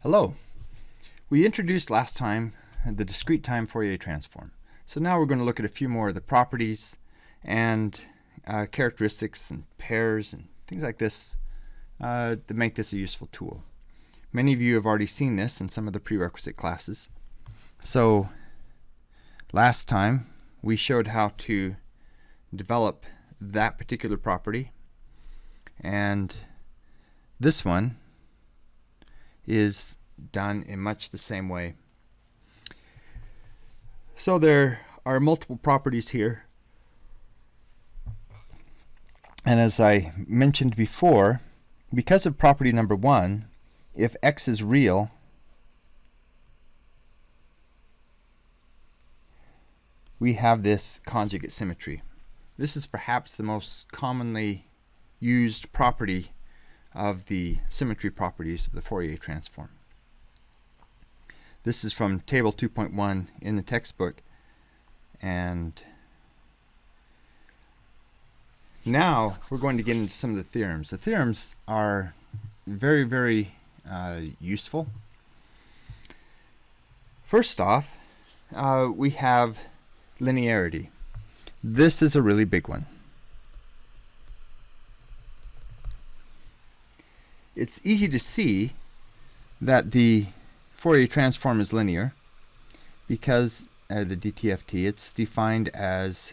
Hello. We introduced last time the discrete time Fourier transform. So now we're going to look at a few more of the properties and characteristics and pairs and things like this to make this a useful tool. Many of you have already seen this in some of the prerequisite classes. So last time we showed how to develop that particular property, and this one is done in much the same way. So there are multiple properties here, and as I mentioned before, because of property number 1, if x is real, we have this conjugate symmetry. This is perhaps the most commonly used property of the symmetry properties of the Fourier transform. This is from table 2.1 in the textbook, and now we're going to get into some of the theorems. The theorems are very useful. First off, we have linearity. This is a really big one. It's easy to see that the Fourier transform is linear because the DTFT, it's defined as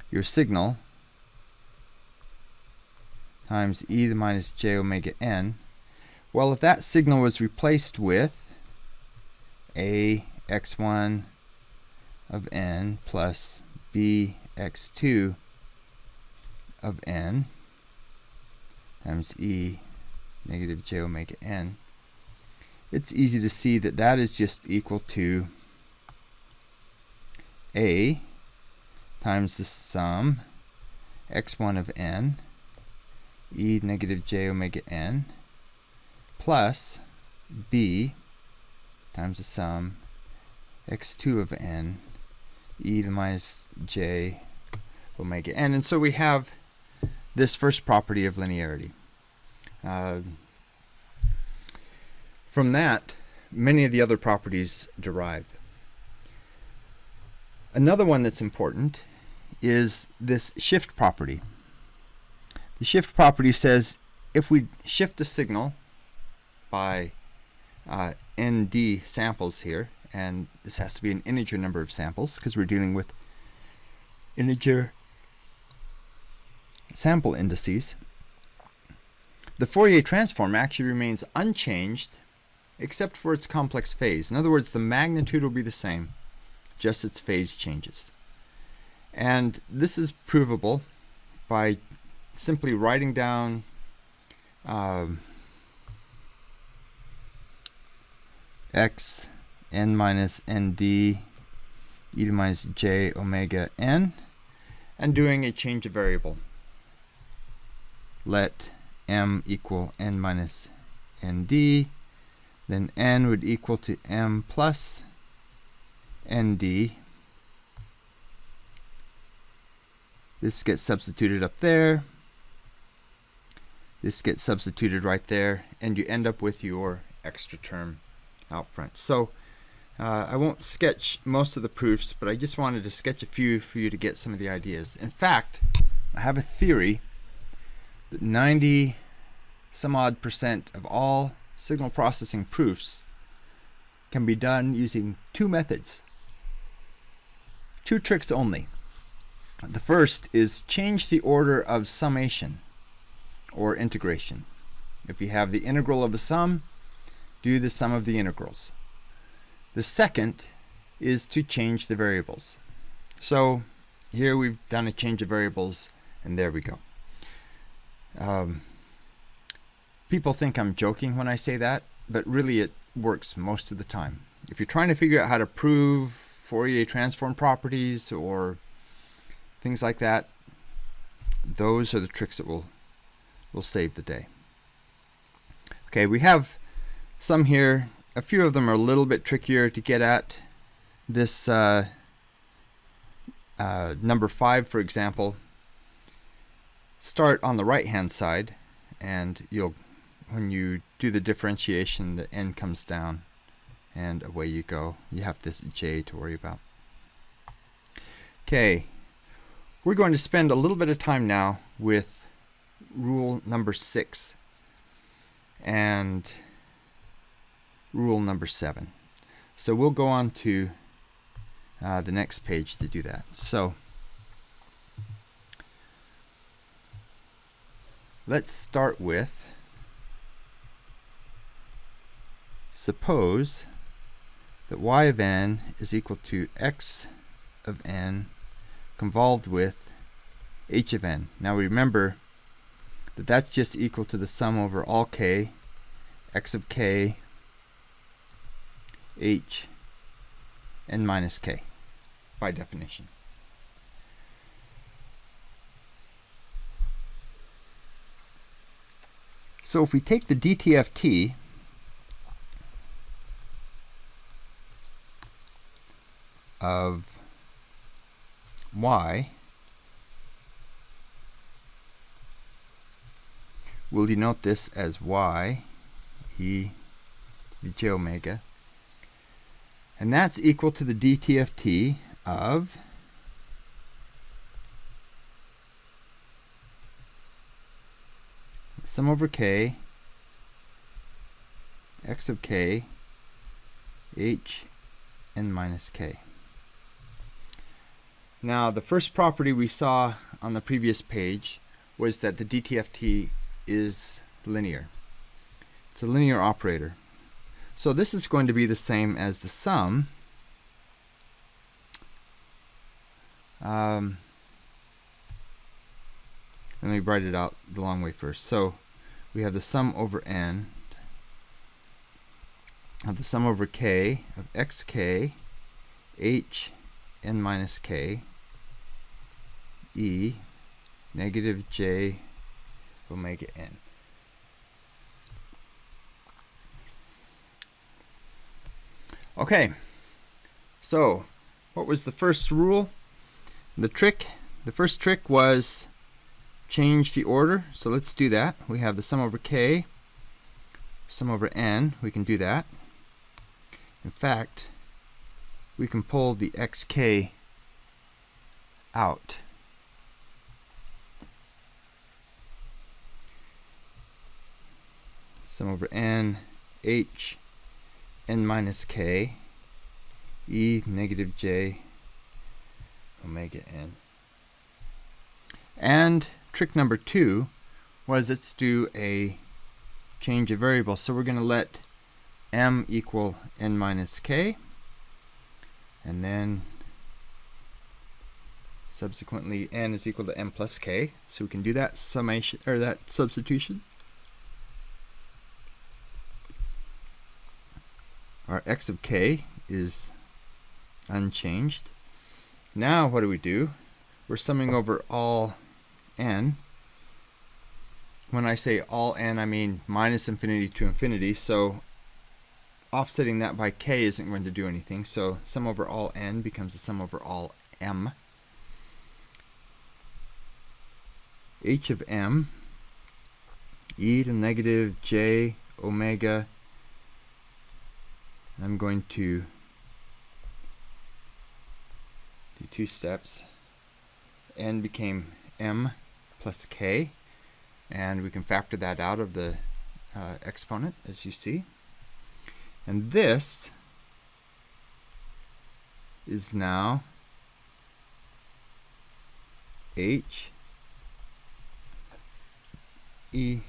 your signal times e to the minus j omega n. Well, if that signal was replaced with a x1 of n plus b x2 of n times e negative j omega n, it's easy to see that that is just equal to a times the sum x1 of n e negative j omega n plus b times the sum x2 of n e to the minus j omega n. And so we have this first property of linearity. From that, many of the other properties derive. Another one that's important is this shift property. The shift property says if we shift a signal by nd samples here, and this has to be an integer number of samples because we're dealing with integer sample indices, the Fourier transform actually remains unchanged except for its complex phase. In other words, the magnitude will be the same, just its phase changes. And this is provable by simply writing down x n minus nd e to the minus j omega n and doing a change of variable. Let m equal n minus nd, then n would equal to m plus nd. This gets substituted up there. This gets substituted right there, and you end up with your extra term out front. So I won't sketch most of the proofs, but I just wanted to sketch a few for you to get some of the ideas. In fact, I have a theory that 90 some odd % of all signal processing proofs can be done using two methods, two tricks only. The first is change the order of summation or integration. If you have the integral of a sum, do the sum of the integrals. The second is to change the variables. So here we've done a change of variables, and there we go. People think I'm joking when I say that, but really it works most of the time. If you're trying to figure out how to prove Fourier transform properties or things like that, those are the tricks that will save the day. Okay, we have some here. A few of them are a little bit trickier to get at. This number 5, for example, start on the right hand side and you'll when you do the differentiation, the n comes down and away you go. You have this j to worry about. Okay, we're going to spend a little bit of time now with rule number 6 and rule number 7. So we'll go on to the next page to do that. So let's start with, suppose that y of n is equal to x of n convolved with h of n. Now remember that that's just equal to the sum over all k, x of k, h, n minus k, by definition. So if we take the DTFT of y, we'll denote this as y e j omega, and that's equal to the DTFT of sum over k, x of k, h, n minus k. Now, the first property we saw on the previous page was that the DTFT is linear. It's a linear operator. So this is going to be the same as the sum let me write it out the long way first. So we have the sum over n of the sum over k of xk, h, n minus k, e, negative j omega n. Okay, so what was the first rule? The first trick was change the order. So let's do that. We have the sum over k, sum over n. We can do that. In fact, we can pull the xk out. Sum over n, h, n minus k, e, negative j, omega n. And trick number 2 was, let's do a change of variable. So we're going to let m equal n minus k, and then subsequently n is equal to m plus k. So we can do that summation, or that substitution. Our x of k is unchanged. Now what do? We're summing over all n. When I say all n, I mean minus infinity to infinity. So offsetting that by k isn't going to do anything. So sum over all n becomes the sum over all m. H of m, e to negative j omega. I'm going to do 2 steps. N became m plus k, and we can factor that out of the exponent, as you see. And this is now h e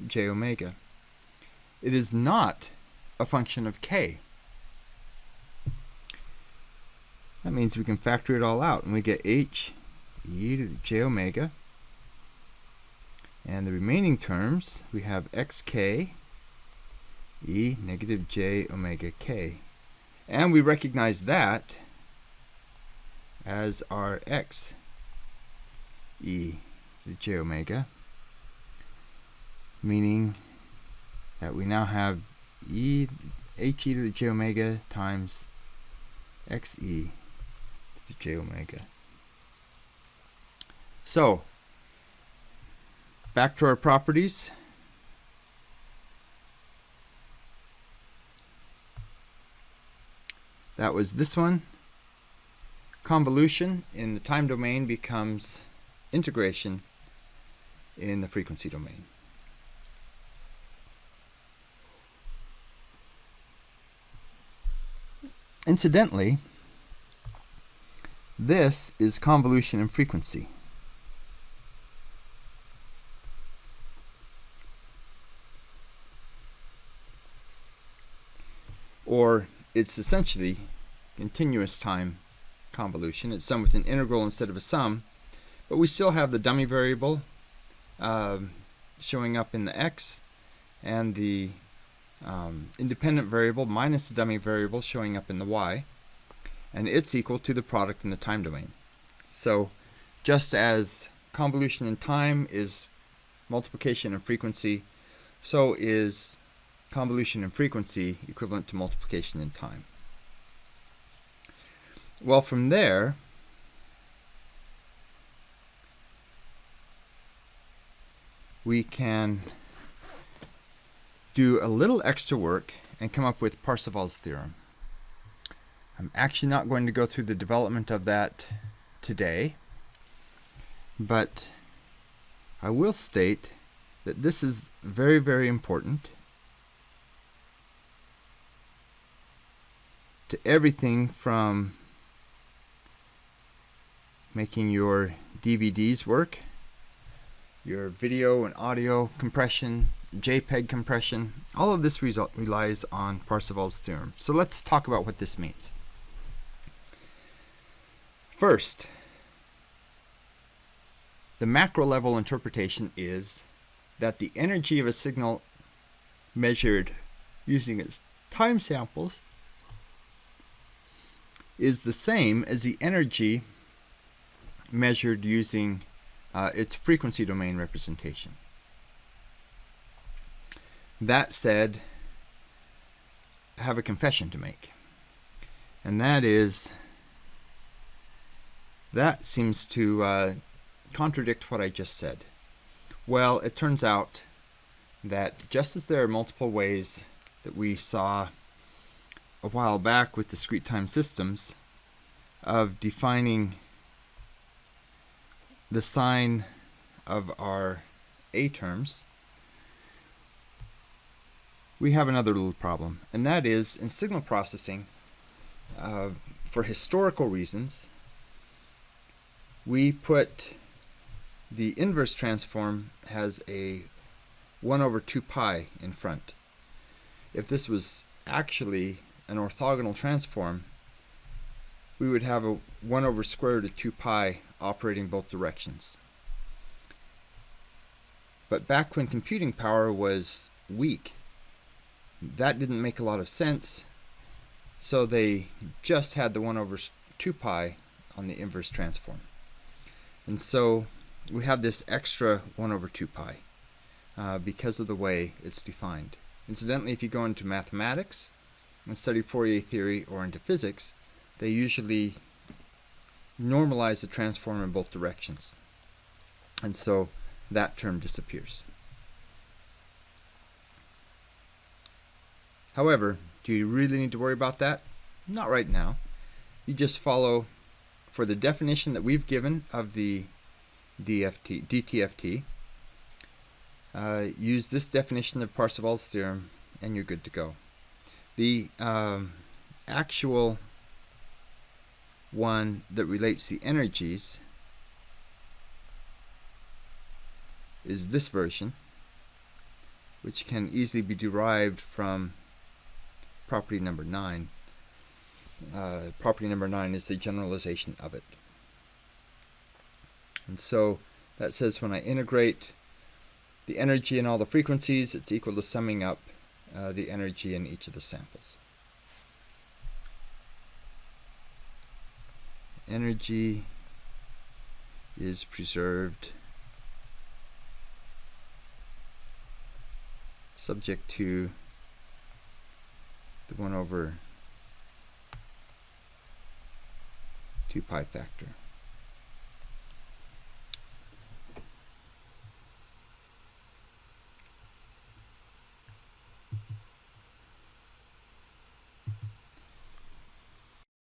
j omega. It is not a function of k. That means we can factor it all out, and we get h e to the j omega. And the remaining terms, we have xk e negative j omega k. And we recognize that as our x e to the j omega, meaning that we now have h e to the j omega times xe to the j omega. So back to our properties. That was this one. Convolution in the time domain becomes integration in the frequency domain. Incidentally, this is convolution in frequency. Or it's essentially continuous time convolution. It's sum with an integral instead of a sum, but we still have the dummy variable showing up in the x, and the independent variable minus the dummy variable showing up in the y, and it's equal to the product in the time domain. So just as convolution in time is multiplication in frequency, so is convolution in frequency equivalent to multiplication in time. Well, from there, we can do a little extra work and come up with Parseval's theorem. I'm actually not going to go through the development of that today, but I will state that this is very, very important to everything from making your DVDs work, your video and audio compression, JPEG compression. All of this relies on Parseval's theorem. So let's talk about what this means. First, the macro level interpretation is that the energy of a signal measured using its time samples is the same as the energy measured using its frequency domain representation. That said, I have a confession to make, and that is, that seems to contradict what I just said. Well, it turns out that just as there are multiple ways that we saw a while back with discrete time systems of defining the sign of our A terms, we have another little problem, and that is in signal processing, for historical reasons, we put the inverse transform has a 1 over 2 pi in front. If this was actually an orthogonal transform, we would have a 1 over square root of 2 pi operating both directions. But back when computing power was weak, that didn't make a lot of sense, so they just had the 1 over 2 pi on the inverse transform. And so we have this extra 1 over 2 pi because of the way it's defined. Incidentally, if you go into mathematics and study Fourier theory or into physics, they usually normalize the transform in both directions. And so that term disappears. However, do you really need to worry about that? Not right now. You just follow, for the definition that we've given of the DTFT, use this definition of Parseval's theorem and you're good to go. The actual one that relates the energies is this version, which can easily be derived from property number 9. Property number 9 is the generalization of it. And so that says when I integrate the energy in all the frequencies, it's equal to summing up the energy in each of the samples. Energy is preserved subject to the 1 over 2 pi factor.